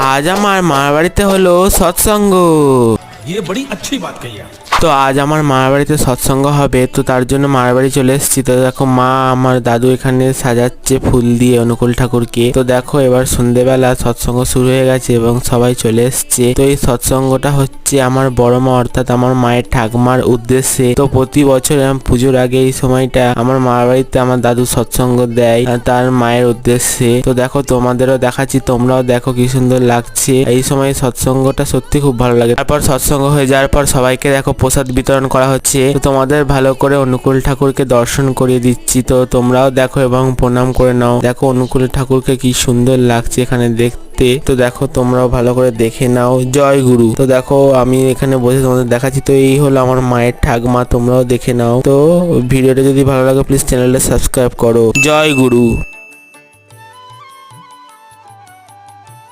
আজ আমার মার বাড়িতে হলো সৎসঙ্গ। ये बड़ी अच्छी बात कही आप। তো আজ আমার মার বাড়িতে সৎসঙ্গ হবে, তো তার জন্য মার বাড়ি চলে এসেছি। তো দেখো মা আমার দাদু এখানে সাজাচ্ছে ফুল দিয়ে অনুকূল ঠাকুরকে। তো দেখো এবার সন্ধ্যেবেলা সৎসঙ্গ শুরু হয়ে গেছে এবং সবাই চলে এসছে। তো এই সৎসঙ্গটা হচ্ছে আমার বড় মা অর্থাৎ আমার মায়ের ঠাকুমার উদ্দেশ্যে। তো প্রতি বছর পুজোর আগে এই সময়টা আমার মার বাড়িতে আমার দাদু সৎসঙ্গ দেয় তার মায়ের উদ্দেশ্যে। তো দেখো তোমাদেরও দেখাচ্ছি, তোমরাও দেখো কি সুন্দর লাগছে। এই সময় সৎসঙ্গটা সত্যি খুব ভালো লাগে। তারপর সৎসঙ্গ হয়ে যাওয়ার পর সবাইকে দেখো প্রসাদ বিতরণ করা হচ্ছে। তো তোমাদের ভালো করে অনুকূল ঠাকুরকে দর্শন করিয়ে দিচ্ছি। তো তোমরাও দেখো এবং প্রণাম করে নাও। দেখো অনুকূল ঠাকুরকে কি সুন্দর লাগছে এখানে দেখতে। তো দেখো তোমরাও ভালো করে দেখে নাও। জয় গুরু। তো দেখো আমি এখানে বসে তোমাদের দেখাচ্ছি। তো এই হলো আমার মায়ের ঠাকমা, তোমরাও দেখে নাও। তো ভিডিওটা যদি ভালো লাগে প্লিজ চ্যানেলটা সাবস্ক্রাইব করো। জয় গুরু।